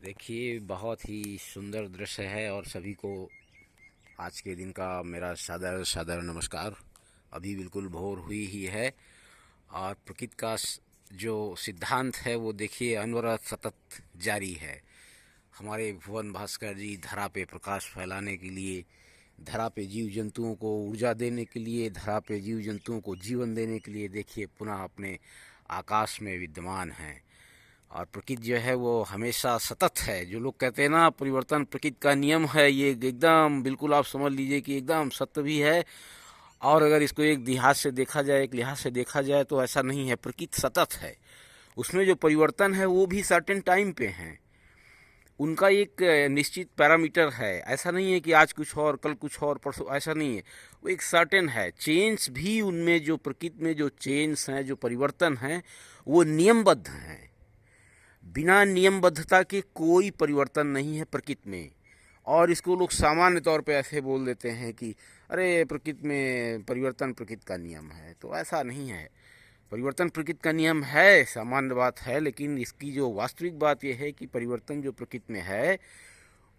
देखिए, बहुत ही सुंदर दृश्य है और सभी को आज के दिन का मेरा सादर सादर नमस्कार। अभी बिल्कुल भोर हुई ही है और प्रकृति का जो सिद्धांत है वो देखिए अनवरत सतत जारी है। हमारे भुवन भास्कर जी धरा पे प्रकाश फैलाने के लिए, धरा पे जीव जंतुओं को ऊर्जा देने के लिए, धरा पे जीव जंतुओं को जीवन देने के लिए देखिए पुनः अपने आकाश में विद्यमान हैं। और प्रकृति जो है वो हमेशा सतत है। जो लोग कहते हैं ना परिवर्तन प्रकृति का नियम है, ये एकदम बिल्कुल आप समझ लीजिए कि एकदम सत्य भी है। और अगर इसको एक लिहाज से देखा जाए, एक लिहाज से देखा जाए तो ऐसा नहीं है। प्रकृति सतत है, उसमें जो परिवर्तन है वो भी सर्टेन टाइम पे हैं। उनका एक निश्चित पैरामीटर है। ऐसा नहीं है कि आज कुछ और कल कुछ और परसों, ऐसा नहीं है। वो एक सर्टेन है। चेंज भी उनमें, जो प्रकृति में जो चेंज हैं, जो परिवर्तन हैं, वो नियमबद्ध हैं। बिना नियमबद्धता के कोई परिवर्तन नहीं है प्रकृति में। और इसको लोग सामान्य तौर पे ऐसे बोल देते हैं कि अरे प्रकृति में परिवर्तन प्रकृति का नियम है। तो ऐसा नहीं है। परिवर्तन प्रकृति का नियम है, सामान्य बात है, लेकिन इसकी जो वास्तविक बात यह है कि परिवर्तन जो प्रकृति में है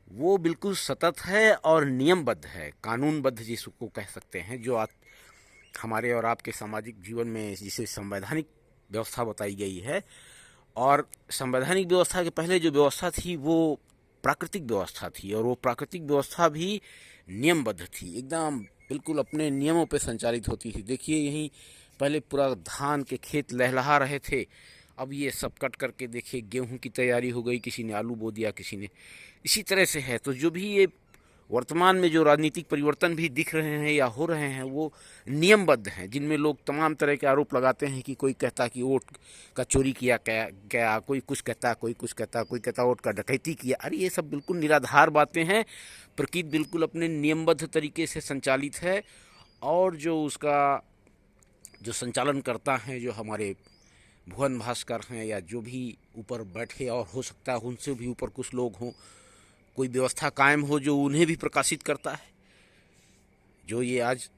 वो बिल्कुल सतत है और नियमबद्ध है, कानूनबद्ध जिसको कह सकते हैं। जो हमारे और आपके सामाजिक जीवन में जिसे संवैधानिक व्यवस्था बताई गई है, और संवैधानिक व्यवस्था के पहले जो व्यवस्था थी वो प्राकृतिक व्यवस्था थी, और वो प्राकृतिक व्यवस्था भी नियमबद्ध थी, एकदम बिल्कुल अपने नियमों पे संचालित होती थी। देखिए, यहीं पहले पूरा धान के खेत लहलहा रहे थे, अब ये सब कट करके देखिए गेहूं की तैयारी हो गई, किसी ने आलू बो दिया, किसी ने इसी तरह से है। तो जो भी ये वर्तमान में जो राजनीतिक परिवर्तन भी दिख रहे हैं या हो रहे हैं वो नियमबद्ध हैं, जिनमें लोग तमाम तरह के आरोप लगाते हैं कि कोई कहता कि वोट का चोरी किया क्या, कोई कुछ कहता, कोई कुछ कहता, कोई कहता वोट का डकैती किया। अरे ये सब बिल्कुल निराधार बातें हैं। प्रकृति बिल्कुल अपने नियमबद्ध तरीके से संचालित है, और जो उसका जो संचालन करता है, जो हमारे भुवन भास्कर हैं या जो भी ऊपर बैठे, और हो सकता है उनसे भी ऊपर कुछ लोग हों, कोई व्यवस्था कायम हो जो उन्हें भी प्रकाशित करता है। जो ये आज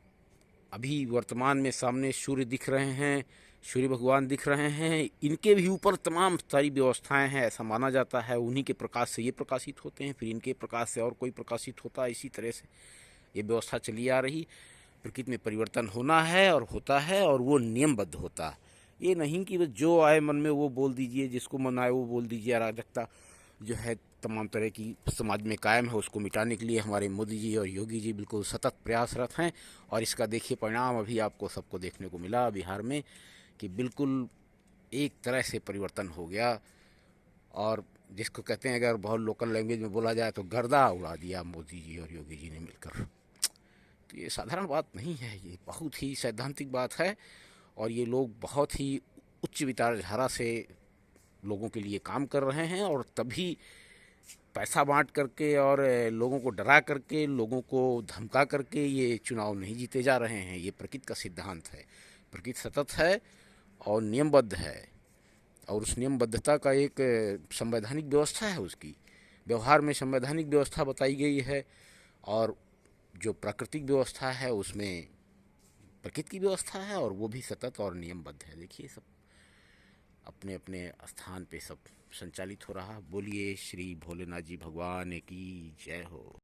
अभी वर्तमान में सामने सूर्य दिख रहे हैं, सूर्य भगवान दिख रहे हैं, इनके भी ऊपर तमाम सारी व्यवस्थाएं हैं। ऐसा माना जाता है उन्हीं के प्रकाश से ये प्रकाशित होते हैं, फिर इनके प्रकाश से और कोई प्रकाशित होता है। इसी तरह से ये व्यवस्था चली आ रही। प्रकृति में परिवर्तन होना है और होता है, और वो नियमबद्ध होता है। ये नहीं कि जो आए मन में वो बोल दीजिए, जिसको मन आए वो बोल दीजिए। अराजकता जो है तमाम तरह की समाज में कायम है, उसको मिटाने के लिए हमारे मोदी जी और योगी जी बिल्कुल सतत प्रयासरत हैं। और इसका देखिए परिणाम अभी आपको सबको देखने को मिला बिहार में, कि बिल्कुल एक तरह से परिवर्तन हो गया। और जिसको कहते हैं, अगर बहुत लोकल लैंग्वेज में बोला जाए तो गर्दा उड़ा दिया मोदी जी और योगी जी ने मिलकर। तो ये साधारण बात नहीं है, ये बहुत ही सैद्धांतिक बात है। और ये लोग बहुत ही उच्च विचारधारा से लोगों के लिए काम कर रहे हैं, और तभी पैसा बांट करके और लोगों को डरा करके, लोगों को धमका करके ये चुनाव नहीं जीते जा रहे हैं। ये प्रकृति का सिद्धांत है। प्रकृति सतत है और नियमबद्ध है, और उस नियमबद्धता का एक संवैधानिक व्यवस्था है। उसकी व्यवहार में संवैधानिक व्यवस्था बताई गई है, और जो प्राकृतिक व्यवस्था है उसमें प्रकृति की व्यवस्था है, और वो भी सतत और नियमबद्ध है। देखिए, सब अपने अपने स्थान पे सब संचालित हो रहा। बोलिए श्री भोलेनाथ जी भगवान की जय हो।